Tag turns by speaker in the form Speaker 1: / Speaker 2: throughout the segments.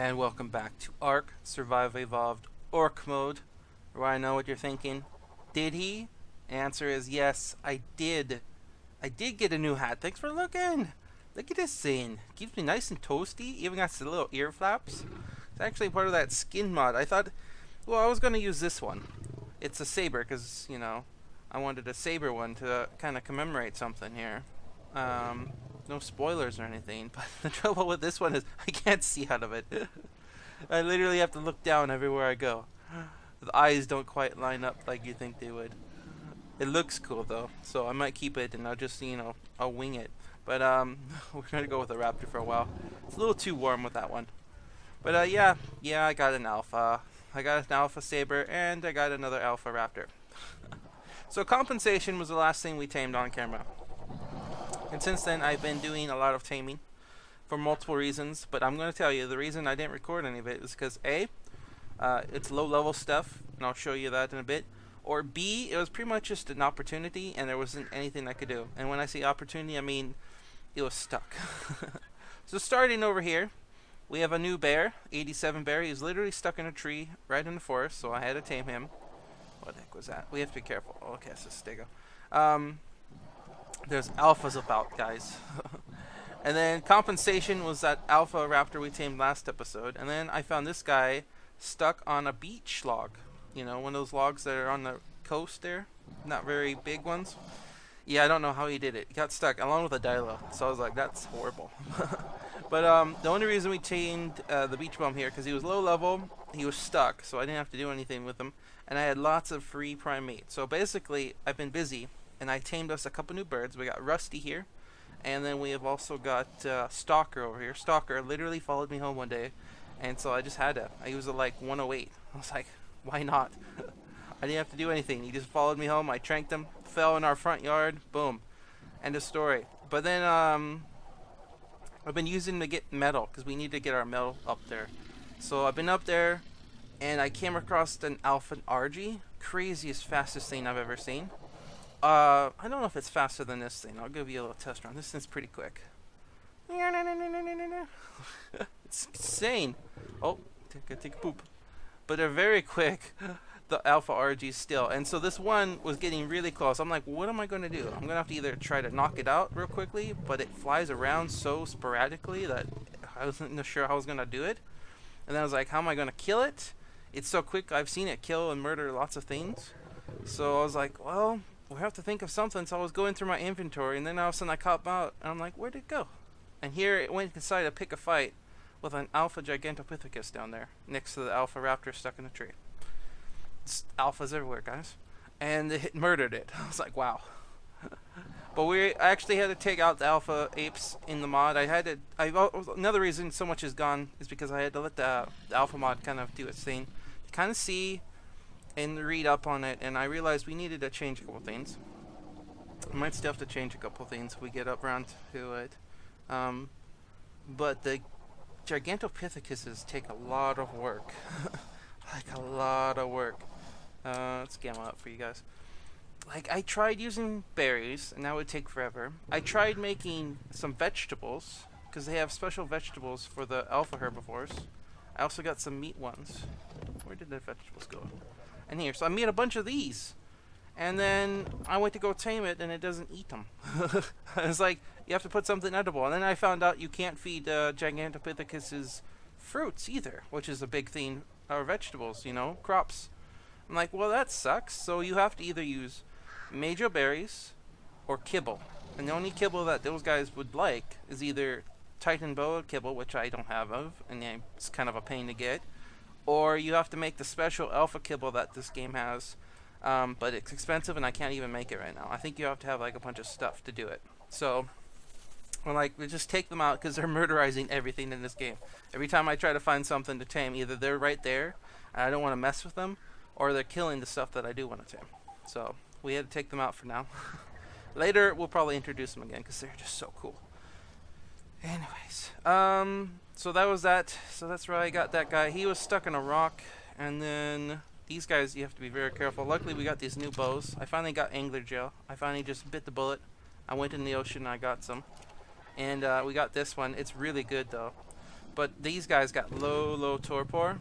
Speaker 1: And welcome back to Ark Survive Evolved Orc Mode, where I know what you're thinking. Did he? Answer is yes, I did. I did get a new hat. Thanks for looking. Look at this thing. Keeps me nice and toasty. Even got some little ear flaps. It's actually part of that skin mod. I thought, well, I was going to use this one. It's a saber because, you know, I wanted a saber one to kind of commemorate something here. No spoilers or anything, but the trouble with this one is I can't see out of it. I literally have to look down everywhere I go. The eyes don't quite line up like you think they would. It looks cool though, so I might keep it and I'll just, you know, I'll wing it. But we're gonna go with a raptor for a while. It's a little too warm with that one. But yeah, I got an alpha. I got an alpha saber and I got another alpha raptor. So compensation was the last thing we tamed on camera. And since then, I've been doing a lot of taming for multiple reasons. But I'm going to tell you, the reason I didn't record any of it is because A, it's low-level stuff, and I'll show you that in a bit. Or B, it was pretty much just an opportunity, and there wasn't anything I could do. And when I say opportunity, I mean it was stuck. So starting over here, we have a new bear, 87 bear. He's literally stuck in a tree right in the forest, so I had to tame him. What the heck was that? We have to be careful. Oh, okay, it's a stego. There's alphas about, guys. And then compensation was that alpha raptor we tamed last episode. And then I found this guy stuck on a beach log. You know, one of those logs that are on the coast there. Not very big ones. Yeah, I don't know how he did it. He got stuck along with a dilo. So I was like, that's horrible. But the only reason we tamed the beach bum here, because he was low level, he was stuck. So I didn't have to do anything with him. And I had lots of free prime meat. So basically, I've been busy. And I tamed us a couple new birds. We got Rusty here. And then we have also got Stalker over here. Stalker literally followed me home one day. And so I just had to. He was at like 108. I was like, why not? I didn't have to do anything. He just followed me home. I tranked him. Fell in our front yard. Boom. End of story. But then I've been using to get metal. Because we need to get our metal up there. So I've been up there. And I came across an Alpha RG. Craziest, fastest thing I've ever seen. I don't know if it's faster than this thing. I'll give you a little test run. This thing's pretty quick. It's insane. Oh, take a poop. But they're very quick, the Alpha RG still. And so this one was getting really close. I'm like, what am I going to do? I'm going to have to either try to knock it out real quickly, but it flies around so sporadically that I wasn't sure how I was going to do it. And then I was like, how am I going to kill it? It's so quick. I've seen it kill and murder lots of things. So I was like, well, we have to think of something. So I was going through my inventory, and then all of a sudden I caught out, and I'm like, where'd it go? And here it went inside to pick a fight with an Alpha Gigantopithecus down there, next to the Alpha Raptor stuck in a tree. It's alphas everywhere, guys. And it murdered it. I was like, wow. But I actually had to take out the Alpha Apes in the mod. Another reason so much is gone is because I had to let the Alpha mod kind of do its thing. Kind of see and read up on it, and I realized we needed to change a couple things. We might still have to change a couple things if we get up around to it. But the Gigantopithecus take a lot of work. Like a lot of work. Let's gamma up for you guys. Like, I tried using berries, and that would take forever. I tried making some vegetables, because they have special vegetables for the alpha herbivores. I also got some meat ones. Where did the vegetables go? And here, so I made a bunch of these, and then I went to go tame it, and it doesn't eat them. It's like, you have to put something edible, and then I found out you can't feed Gigantopithecus's fruits either, which is a big thing, or vegetables, you know, crops. I'm like, well, that sucks, so you have to either use major berries or kibble, and the only kibble that those guys would like is either Titan boa kibble, which I don't have of, and it's kind of a pain to get. Or you have to make the special alpha kibble that this game has. But it's expensive and I can't even make it right now. I think you have to have like a bunch of stuff to do it. So, we're like, we just take them out because they're murderizing everything in this game. Every time I try to find something to tame, either they're right there and I don't want to mess with them, or they're killing the stuff that I do want to tame. So, we had to take them out for now. Later, we'll probably introduce them again because they're just so cool. Anyways, so that was that. So that's where I got that guy. He was stuck in a rock, and then these guys, you have to be very careful. Luckily, we got these new bows. I finally got angler gel. I finally just bit the bullet. I went in the ocean and I got some. And we got this one. It's really good, though. But these guys got low torpor,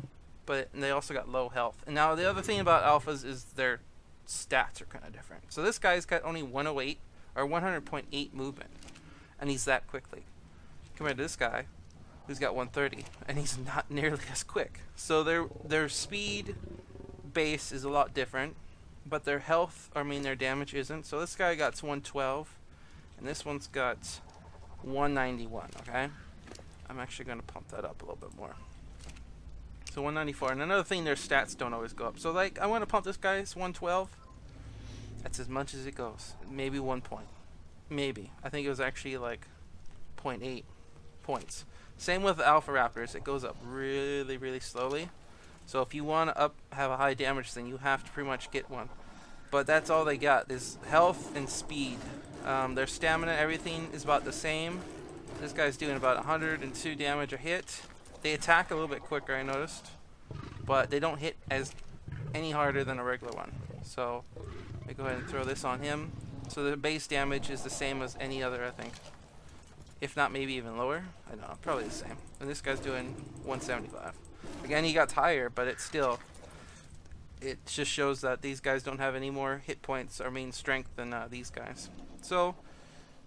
Speaker 1: but they also got low health. And now the other thing about alphas is their stats are kind of different. So this guy's got only 108 or 100.8 movement, and he's that quickly. Compared to this guy, who's got 130, and he's not nearly as quick. So their speed base is a lot different, but their health, I mean their damage isn't. So this guy got 112, and this one's got 191. Okay, I'm actually going to pump that up a little bit more. So 194. And another thing, their stats don't always go up. So like, I want to pump this guy's 112. That's as much as it goes. Maybe 1 point. Maybe. I think it was actually like 0.8 points. Same with the Alpha Raptors. It goes up really, really slowly. So if you want to have a high damage thing, you have to pretty much get one. But that's all they got, is health and speed. Their stamina, everything is about the same. This guy's doing about 102 damage a hit. They attack a little bit quicker, I noticed, but they don't hit any harder than a regular one. So let me go ahead and throw this on him. So the base damage is the same as any other, I think. If not, maybe even lower. I don't know, probably the same. And this guy's doing 175. Again, he got higher, but it's still, it just shows that these guys don't have any more hit points or main strength than these guys. So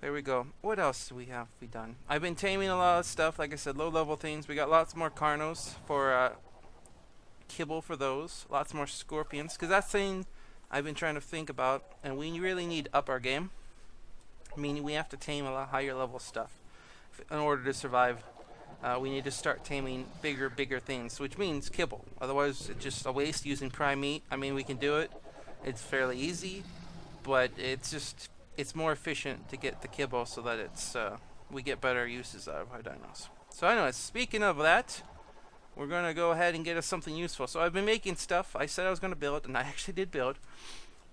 Speaker 1: there we go. What else do we have done? I've been taming a lot of stuff, like I said, low level things. We got lots more Carnos for kibble for those. Lots more Scorpions, because that's the thing I've been trying to think about, and we really need to up our game. Meaning we have to tame a lot higher level stuff in order to survive. We need to start taming bigger things, which means kibble. Otherwise, it's just a waste using prime meat. I mean, we can do it. It's fairly easy, but it's more efficient to get the kibble so that it's we get better uses out of our dinos. So anyways, speaking of that, we're going to go ahead and get us something useful. So I've been making stuff. I said I was going to build, and I actually did build.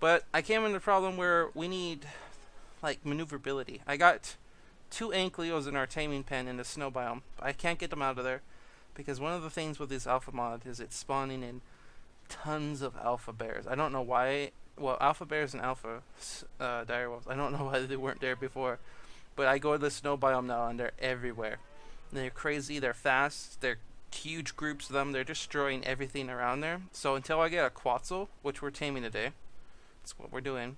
Speaker 1: But I came into a problem where we need like maneuverability. I got 2 Ankleos in our taming pen in the snow biome. I can't get them out of there because one of the things with this alpha mod is it's spawning in tons of alpha bears. I don't know why. Well, alpha bears and alpha direwolves. I don't know why they weren't there before, but I go to the snow biome now and they're everywhere. They're crazy. They're fast. They're huge groups of them. They're destroying everything around there. So until I get a Quetzal, which we're taming today, that's what we're doing.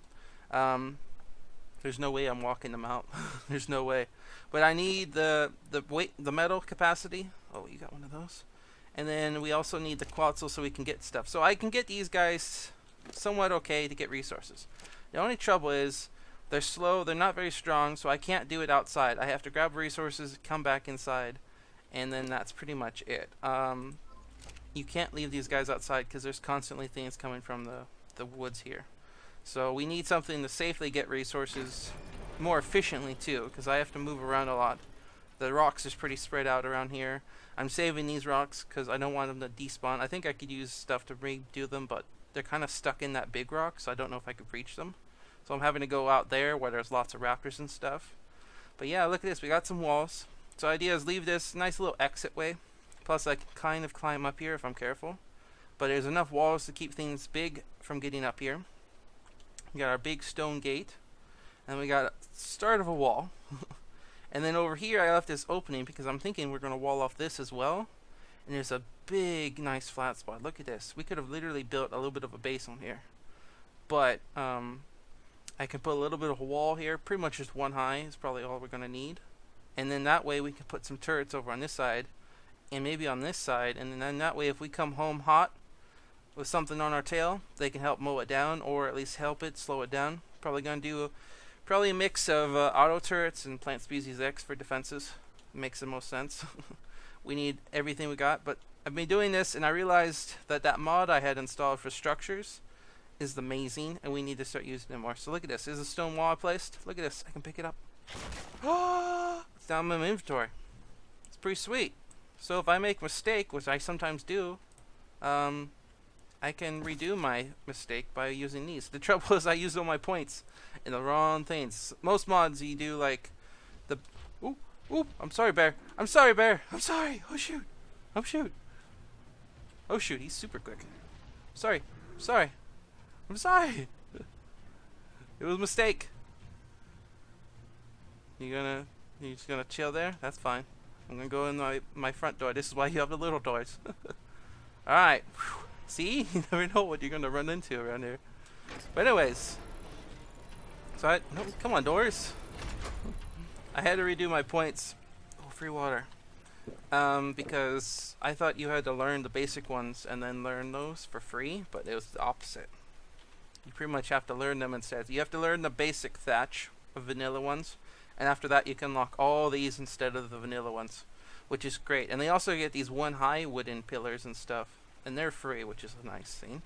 Speaker 1: There's no way I'm walking them out. There's no way. But I need the weight, the metal capacity. Oh, you got one of those. And then we also need the Quetzal so we can get stuff. So I can get these guys somewhat okay to get resources. The only trouble is they're slow. They're not very strong, so I can't do it outside. I have to grab resources, come back inside, and then that's pretty much it. You can't leave these guys outside because there's constantly things coming from the woods here. So we need something to safely get resources more efficiently too, because I have to move around a lot. The rocks is pretty spread out around here. I'm saving these rocks because I don't want them to despawn. I think I could use stuff to redo them, but they're kind of stuck in that big rock, so I don't know if I could reach them. So I'm having to go out there where there's lots of raptors and stuff. But yeah, look at this. We got some walls. So the idea is leave this nice little exit way. Plus I can kind of climb up here if I'm careful. But there's enough walls to keep things big from getting up here. We got our big stone gate, and we got a start of a wall. And then over here I left this opening because I'm thinking we're going to wall off this as well. And there's a big nice flat spot. Look at this. We could have literally built a little bit of a base on here. But I can put a little bit of a wall here. Pretty much just one high is probably all we're going to need. And then that way we can put some turrets over on this side and maybe on this side. And then that way if we come home hot with something on our tail, they can help mow it down, or at least help it slow it down. Probably gonna do a mix of auto turrets and plant species X for defenses. Makes the most sense. We need everything we got, but I've been doing this and I realized that mod I had installed for structures is amazing, and we need to start using it more. So look at this. There's a stone wall I placed. Look at this. I can pick it up. It's down in my inventory. It's pretty sweet. So if I make a mistake, which I sometimes do, I can redo my mistake by using these. The trouble is I use all my points in the wrong things. Most mods you do like the... Ooh, I'm sorry, bear. I'm sorry, bear. I'm sorry. Oh, shoot. Oh, shoot. Oh, shoot. He's super quick. Sorry. Sorry. I'm sorry. It was a mistake. You're just gonna chill there? That's fine. I'm gonna go in my front door. This is why you have the little doors. Alright. See? You never know what you're gonna run into around here. But anyways. So no, come on, doors. I had to redo my points. Oh, free water. Because I thought you had to learn the basic ones and then learn those for free, but it was the opposite. You pretty much have to learn them instead. You have to learn the basic thatch of vanilla ones, and after that you can unlock all these instead of the vanilla ones, which is great. And they also get these one high wooden pillars and stuff, and they're free, which is a nice thing.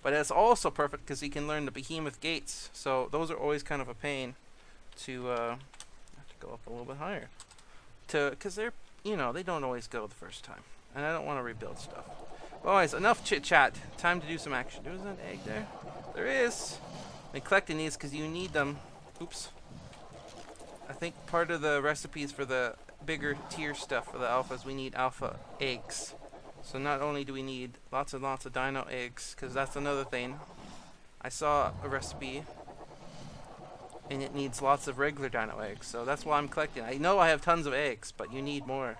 Speaker 1: But it's also perfect because you can learn the behemoth gates, so those are always kind of a pain to have to go up a little bit higher, because they're, you know, they don't always go the first time, and I don't want to rebuild stuff. Well, anyways, enough chit chat. Time to do some action. There's an egg there. There is. I'm collecting these because you need them. Oops. I think part of the recipes for the bigger tier stuff for the alphas, we need alpha eggs. So not only do we need lots and lots of dino eggs, because that's another thing. I saw a recipe and it needs lots of regular dino eggs, so that's why I'm collecting. I know I have tons of eggs, but you need more.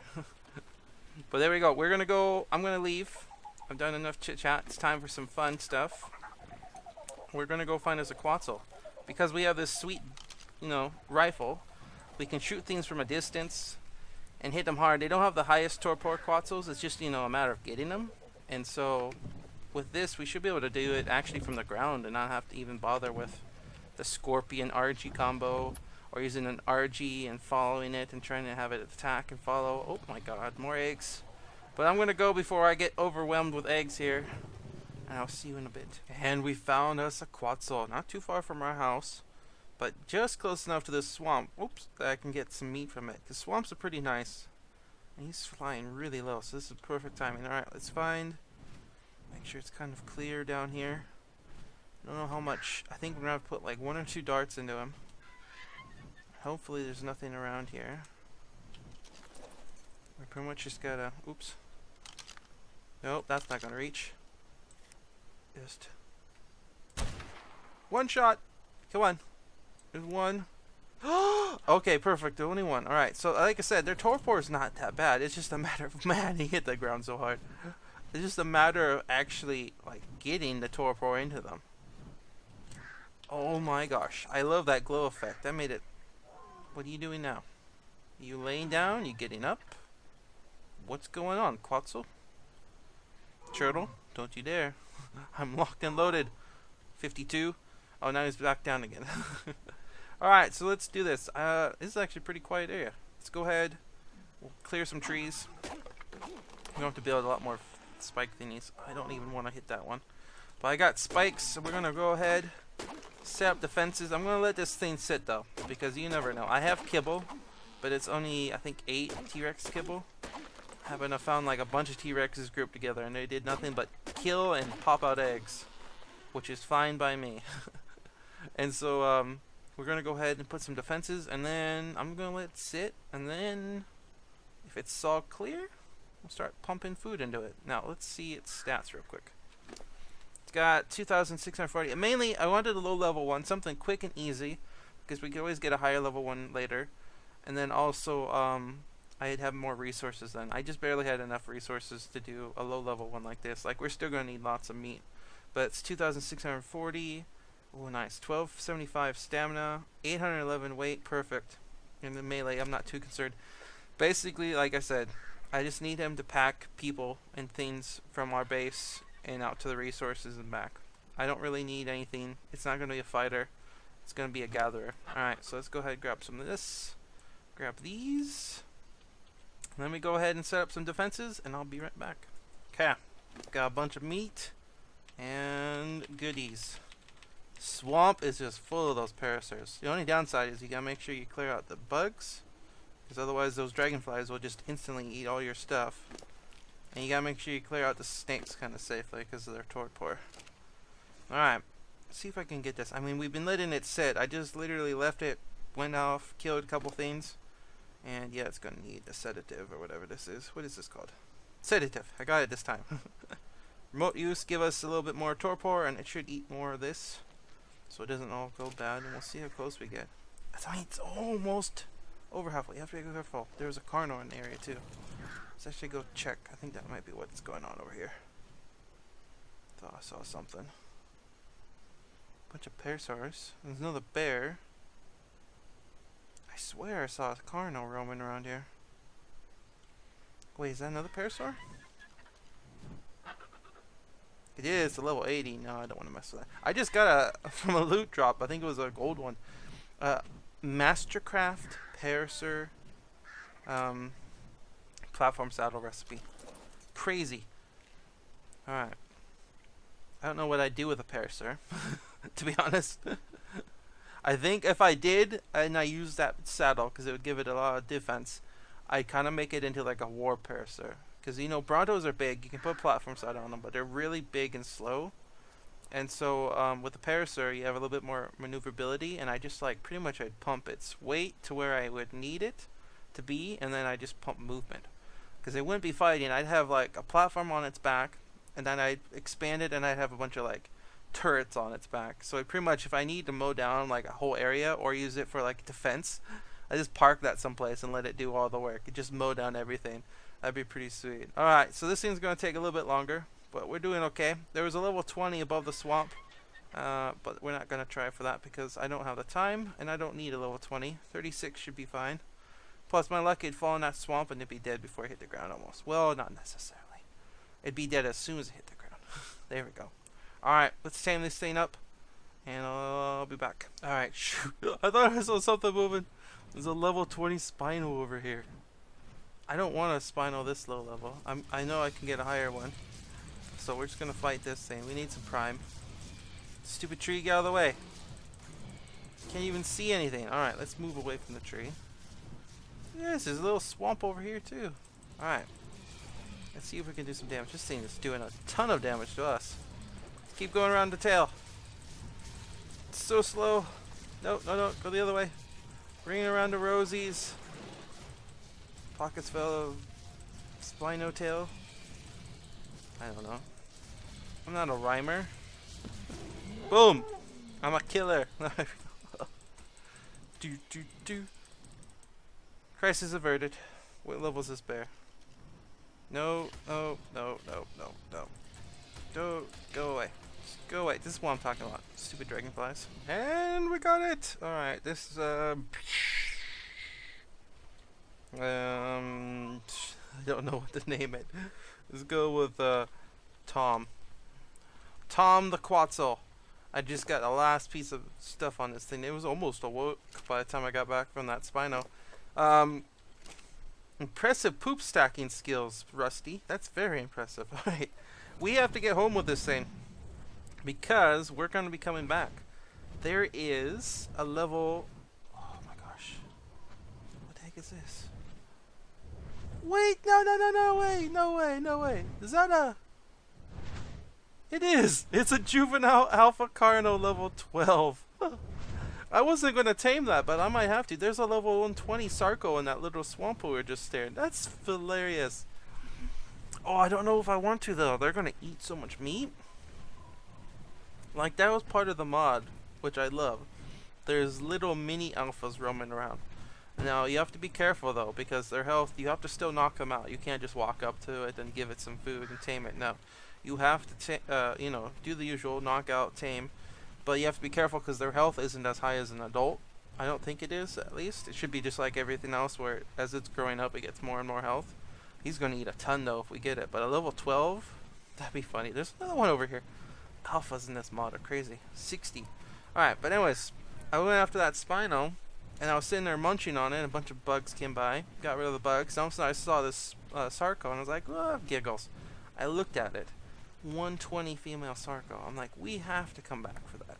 Speaker 1: But there we go. We're gonna go. I'm gonna leave. I've done enough chit chat. It's time for some fun stuff. We're gonna go find us a Quetzal, because we have this sweet, you know, rifle. We can shoot things from a distance and hit them hard. They don't have the highest torpor Quetzals. It's just, you know, a matter of getting them. And so with this, we should be able to do it actually from the ground and not have to even bother with the Scorpion RG combo, or using an RG and following it and trying to have it attack and follow. Oh my god, more eggs. But I'm gonna go before I get overwhelmed with eggs here, and I'll see you in a bit. And we found us a Quetzal, not too far from our house, but just close enough to this swamp, oops, that I can get some meat from it, because swamps are pretty nice. And he's flying really low, so this is perfect timing. Alright, let's find, make sure it's kind of clear down here. I don't know how much. I think we're gonna have to put like 1 or 2 darts into him. Hopefully there's nothing around here. We pretty much just gotta, oops. Nope, that's not gonna reach. Just 1 shot. Come on. There's 1. Okay, perfect. The only 1. Alright, so like I said, their torpor is not that bad. It's just a matter of, man, he hit the ground so hard. It's just a matter of actually like getting the torpor into them. Oh my gosh, I love that glow effect. That made it. What are you doing now? Are you laying down? You getting up? What's going on, Quetzal? Turtle, don't you dare. I'm locked and loaded. 52. Oh, now he's back down again. Alright, so let's do this. This is actually a pretty quiet area. Let's go ahead. We'll clear some trees. We don't have to build a lot more spike thingies. I don't even want to hit that one. But I got spikes, so we're going to go ahead, set up the fences. I'm going to let this thing sit, though, because you never know. I have kibble, but it's only, I think, 8 T-Rex kibble. I found like a bunch of T-Rexes grouped together, and they did nothing but kill and pop out eggs, which is fine by me. And so we're going to go ahead and put some defenses, and then I'm going to let it sit, and then if it's all clear, we'll start pumping food into it. Now, let's see its stats real quick. It's got 2,640. Mainly, I wanted a low-level one, something quick and easy, because we could always get a higher level one later. And then also, I'd have more resources then. I just barely had enough resources to do a low-level one like this. Like, we're still going to need lots of meat. But it's 2,640. Oh, nice. 1275 stamina. 811 weight. Perfect. In the melee, I'm not too concerned. Basically, like I said, I just need him to pack people and things from our base and out to the resources and back. I don't really need anything. It's not going to be a fighter. It's going to be a gatherer. Alright, so let's go ahead and grab some of this. Grab these. Let me go ahead and set up some defenses, and I'll be right back. Okay, got a bunch of meat and goodies. Swamp is just full of those parasaurs. The only downside is you gotta make sure you clear out the bugs, because otherwise those dragonflies will just instantly eat all your stuff. And you gotta make sure you clear out the snakes kind of safely because of their torpor. Alright, let's see if I can get this. I mean, we've been letting it sit. I just literally left it, went off, killed a couple things. And yeah, it's gonna need a sedative or whatever this is. What is this called? Sedative. I got it this time. Remote use give us a little bit more torpor, and it should eat more of this, so it doesn't all go bad. And we'll see how close we get. I mean, it's almost Over halfway. You have to be careful. There's a carno in the area too. Let's actually go check. I think that might be what's going on over here. Thought I saw something. Bunch of parasaurs. There's another bear. I swear I saw a carno roaming around here. Wait, is that another parasaur? It is a level 80. No, I don't want to mess with that. I just got from a loot drop. I think it was a gold one. Mastercraft parasaur platform saddle recipe. Crazy. Alright. I don't know what I'd do with a parasaur, to be honest. I think if I did, and I used that saddle, because it would give it a lot of defense, I'd kind of make it into like a war parasaur. Because, you know, Brontos are big. You can put a platform saddle on them, but they're really big and slow. And so with the parasaur, you have a little bit more maneuverability, and I just like pretty much I'd pump its weight to where I would need it to be, and then I just pump movement. Because it wouldn't be fighting. I'd have like a platform on its back, and then I'd expand it, and I'd have a bunch of like turrets on its back. So pretty much if I need to mow down like a whole area or use it for like defense, I just park that someplace and let it do all the work. It just mow down everything. That'd be pretty sweet. Alright, so this thing's going to take a little bit longer, but we're doing okay. There was a level 20 above the swamp, but we're not going to try for that because I don't have the time, and I don't need a level 20. 36 should be fine. Plus, my luck, it'd fall in that swamp and it'd be dead before it hit the ground almost. Well, not necessarily. It'd be dead as soon as it hit the ground. There we go. Alright, let's tame this thing up, and I'll be back. Alright, shoot. I thought I saw something moving. There's a level 20 Spino over here. I don't want a Spino this low level. I know I can get a higher one. So we're just going to fight this thing. We need some prime. Stupid tree, get out of the way. Can't even see anything. Alright, let's move away from the tree. Yes, there's a little swamp over here too. Alright. Let's see if we can do some damage. This thing is doing a ton of damage to us. Let's keep going around the tail. It's so slow. No, no, no. Go the other way. Bring it around the rosies. Pockets full of Spino tail. I don't know. I'm not a rhymer. Boom! I'm a killer. Do. Crisis averted. What level is this bear? No. Go away. Just go away. This is what I'm talking about. Stupid dragonflies. And we got it! Alright, this I don't know what to name it. Let's go with Tom. Tom the Quetzal. I just got the last piece of stuff on this thing. It was almost awoke by the time I got back from that Spino. Impressive poop stacking skills, Rusty. That's very impressive. Alright. We have to get home with this thing, because we're going to be coming back. There is a level... Oh my gosh. What the heck is this? Wait, no way. Is that a... It is! It's a juvenile alpha carno level 12. I wasn't going to tame that, but I might have to. There's a level 120 Sarco in that little swamp we were just staring. That's hilarious. Oh, I don't know if I want to, though. They're going to eat so much meat. Like, that was part of the mod, which I love. There's little mini alphas roaming around. Now, you have to be careful, though, because their health, you have to still knock them out. You can't just walk up to it and give it some food and tame it. No. You have to, do the usual, knock out, tame. But you have to be careful because their health isn't as high as an adult. I don't think it is, at least. It should be just like everything else where as it's growing up, it gets more and more health. He's going to eat a ton, though, if we get it. But a level 12? That'd be funny. There's another one over here. Alphas in this mod are crazy. 60. Alright, but anyways, I went after that Spino, and I was sitting there munching on it, and a bunch of bugs came by. Got rid of the bugs. And all of a sudden I saw this Sarco, and I was like, oh, giggles. I looked at it. 120 female Sarco. I'm like, we have to come back for that.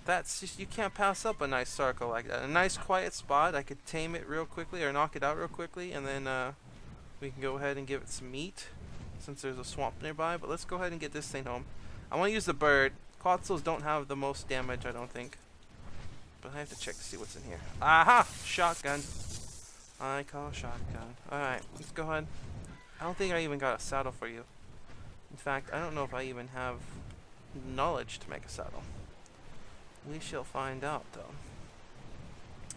Speaker 1: That's just, you can't pass up a nice Sarco like that. A nice quiet spot. I could tame it real quickly or knock it out real quickly, and then we can go ahead and give it some meat since there's a swamp nearby. But let's go ahead and get this thing home. I want to use the bird. Quetzals don't have the most damage, I don't think. But I have to check to see what's in here. Aha! Shotgun. I call shotgun. Alright, let's go ahead. I don't think I even got a saddle for you. In fact, I don't know if I even have knowledge to make a saddle. We shall find out, though.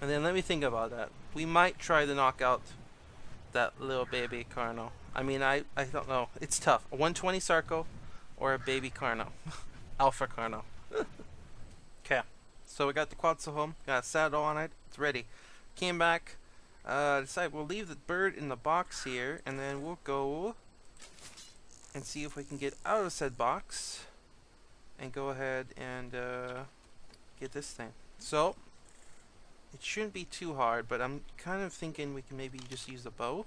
Speaker 1: And then let me think about that. We might try to knock out that little baby Carno. I mean, I don't know. It's tough. A 120 Sarco or a baby Carno. Alpha Carno. Okay. So we got the Quetz home. Got a saddle on it. It's ready. Came back. Decided we'll leave the bird in the box here. And then we'll go and see if we can get out of said box. And go ahead and get this thing. So, it shouldn't be too hard, but I'm kind of thinking we can maybe just use the bow.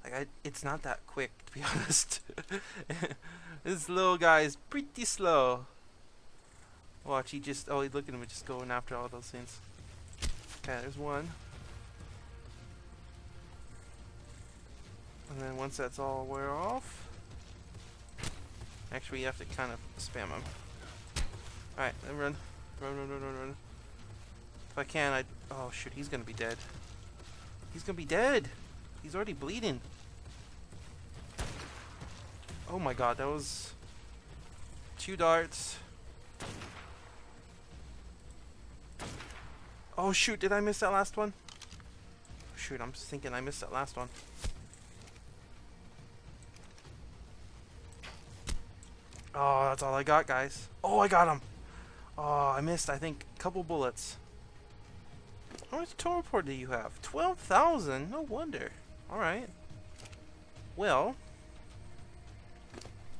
Speaker 1: Like, it's not that quick, to be honest. This little guy is pretty slow. Watch, oh, look at him, just going after all those things. Okay, there's one. And then once that's all wear off, actually, you have to kind of spam him. Alright, then run. Run. If I can, oh shoot, he's gonna be dead. He's gonna be dead! He's already bleeding. Oh my god, that was 2 darts. Oh shoot, did I miss that last one? Shoot, I'm just thinking I missed that last one. Oh, that's all I got, guys. Oh, I got him. Oh, I missed, I think, a couple bullets. How much teleport do you have? 12,000? No wonder. Alright. Well,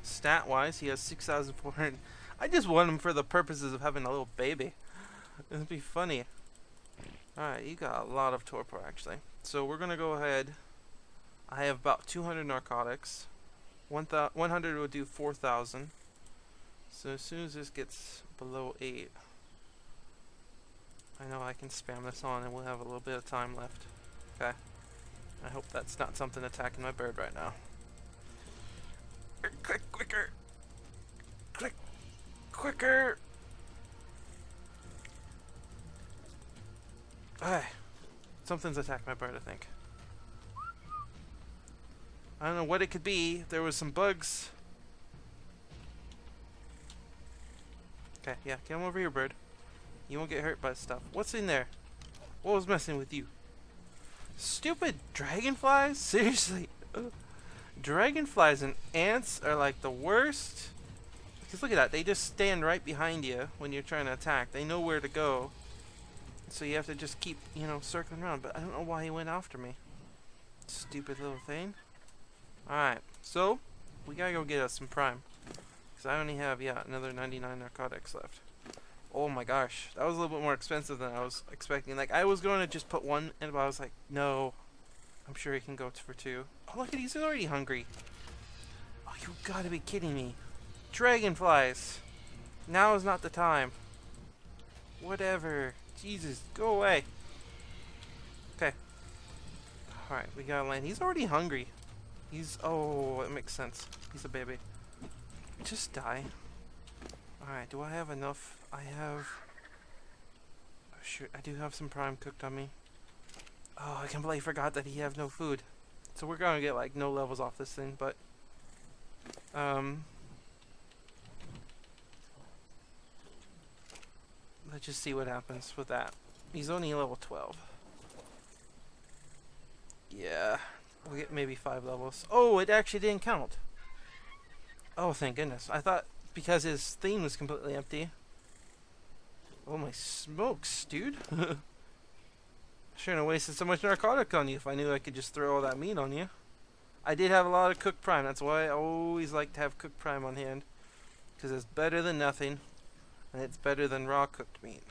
Speaker 1: stat-wise, he has 6,400. I just want him for the purposes of having a little baby. It'd be funny. Alright, you got a lot of torpor, actually. So we're going to go ahead. I have about 200 narcotics. 100 would do 4,000. So as soon as this gets below 8, I know I can spam this on and we'll have a little bit of time left. Okay. I hope that's not something attacking my bird right now. Click quicker! Click quicker! Hey, something's attacked my bird, I think. I don't know what it could be. There was some bugs. Okay, yeah, come over here, bird. You won't get hurt by stuff. What's in there? What was messing with you? Stupid dragonflies? Seriously. Dragonflies and ants are like the worst. Because look at that. They just stand right behind you when you're trying to attack. They know where to go. So you have to just keep, circling around. But I don't know why he went after me. Stupid little thing. Alright. So, we gotta go get us some prime. Because I only have, another 99 narcotics left. Oh my gosh. That was a little bit more expensive than I was expecting. Like, I was going to just put one in, but I was like, no. I'm sure he can go for 2. Oh, look at he's already hungry. Oh, you gotta be kidding me. Dragonflies. Now is not the time. Whatever. Jesus, go away. Okay. Alright, we gotta land. He's already hungry. Oh, it makes sense. He's a baby. Just die. Alright, do I have enough? I have... Oh, shoot, I do have some prime cooked on me. Oh, I completely forgot that he has no food. So we're gonna get, like, no levels off this thing, but... Let's just see what happens with that. He's only level 12. Yeah. We'll get maybe 5 levels. Oh, it actually didn't count. Oh, thank goodness. I thought because his thing was completely empty. Oh, my smokes, dude. Shouldn't have wasted so much narcotic on you if I knew I could just throw all that meat on you. I did have a lot of cooked prime. That's why I always like to have cooked prime on hand. Because it's better than nothing. And it's better than raw cooked meat.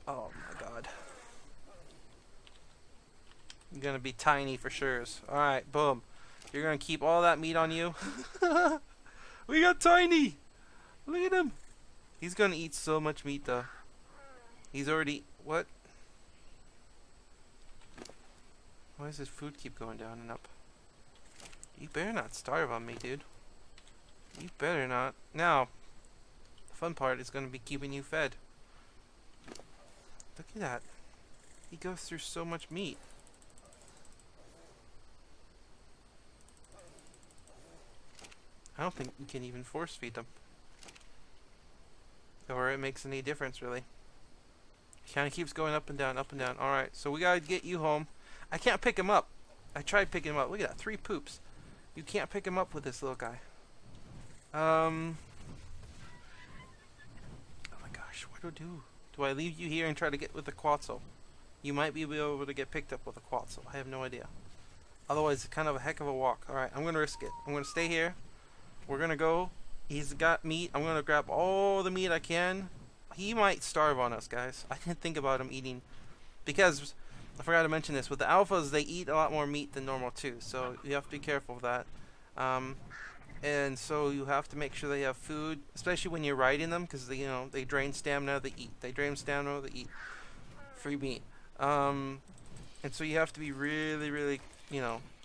Speaker 1: Oh my god. You're gonna be tiny for sure. Alright, boom. You're gonna keep all that meat on you. We got Tiny! Look at him! He's gonna eat so much meat though. He's already... What? Why does his food keep going down and up? You better not starve on me, dude. You better not. Now, the fun part is gonna be keeping you fed. Look at that. He goes through so much meat. I don't think we can even force feed them. Or it makes any difference, really. Kind of keeps going up and down, up and down. Alright, so we gotta get you home. I can't pick him up. I tried picking him up. Look at that, 3 poops. You can't pick him up with this little guy. Oh my gosh, what do I do? Do I leave you here and try to get with the Quetzal? You might be able to get picked up with a Quetzal. I have no idea. Otherwise, it's kind of a heck of a walk. Alright, I'm gonna risk it. I'm gonna stay here. We're gonna go. He's got meat. I'm gonna grab all the meat I can. He might starve on us, guys. I didn't think about him eating. Because, I forgot to mention this, with the alphas, they eat a lot more meat than normal too. So, you have to be careful of that. And so, you have to make sure they have food. Especially when you're riding them. Because, they drain stamina, they eat. They drain stamina, they eat. Free meat. And so, you have to be really, really,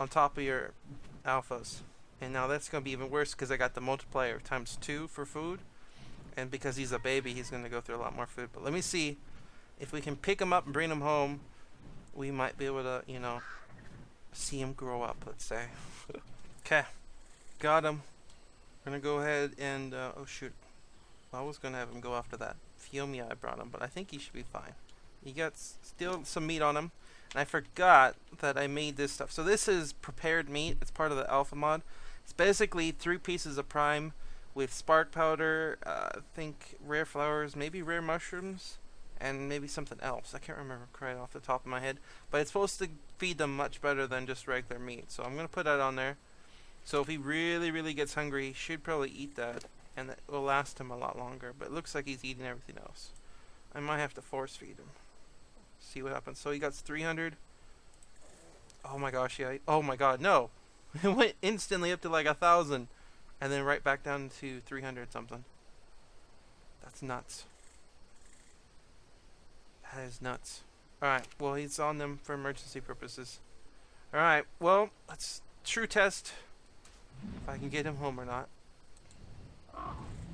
Speaker 1: on top of your alphas. And now that's going to be even worse because I got the multiplier times 2 for food. And because he's a baby, he's going to go through a lot more food. But let me see if we can pick him up and bring him home. We might be able to, see him grow up, let's say. Okay. Got him. We're going to go ahead and, oh shoot. I was going to have him go after that Fiumia I brought him, but I think he should be fine. He got still some meat on him. And I forgot that I made this stuff. So this is prepared meat. It's part of the alpha mod. It's basically 3 pieces of prime with spark powder, I think rare flowers, maybe rare mushrooms, and maybe something else. I can't remember right off the top of my head. But it's supposed to feed them much better than just regular meat. So I'm going to put that on there. So if he really, really gets hungry, he should probably eat that. And that will last him a lot longer. But it looks like he's eating everything else. I might have to force feed him. See what happens. So he got 300. Oh my gosh, yeah. Oh my god, no. It went instantly up to like 1,000. And then right back down to 300 something. That's nuts. That is nuts. Alright, well he's on them for emergency purposes. Alright, well, let's true test if I can get him home or not.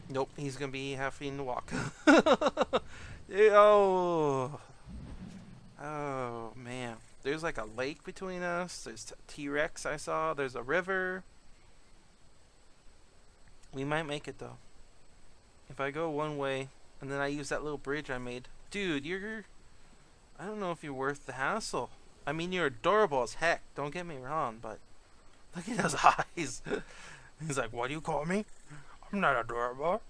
Speaker 1: Nope, he's gonna be having to walk. Oh. Oh man. There's like a lake between us. There's T-Rex I saw. There's a river. We might make it though. If I go one way and then I use that little bridge I made. Dude, I don't know if you're worth the hassle. I mean, you're adorable as heck. Don't get me wrong, but look at those eyes. He's like, what do you call me? I'm not adorable.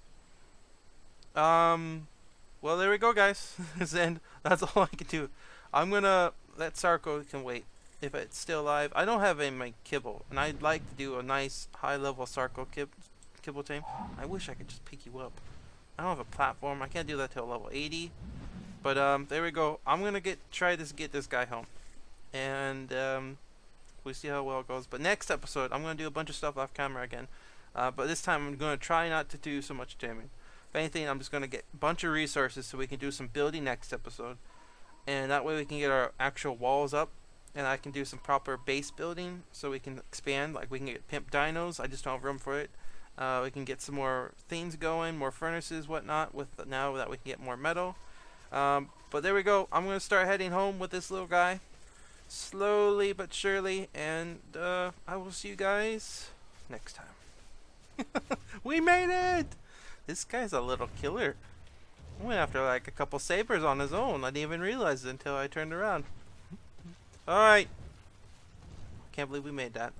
Speaker 1: Well, there we go, guys. And that's all I can do. I'm gonna let Sarko can wait if it's still alive. I don't have any my kibble, and I'd like to do a nice high-level Sarko kibble tame. I wish I could just pick you up. I don't have a platform. I can't do that till level 80. But there we go. I'm gonna try to get this guy home, and we'll see how well it goes. But next episode, I'm gonna do a bunch of stuff off camera again. But this time, I'm gonna try not to do so much taming. If anything, I'm just gonna get a bunch of resources so we can do some building next episode, and that way we can get our actual walls up, and I can do some proper base building so we can expand. Like we can get pimp dinos. I just don't have room for it. We can get some more things going, more furnaces, whatnot. Now that we can get more metal. But there we go. I'm gonna start heading home with this little guy, slowly but surely, and I will see you guys next time. We made it! This guy's a little killer. I went after like a couple sabers on his own. I didn't even realize it until I turned around. Alright. Can't believe we made that.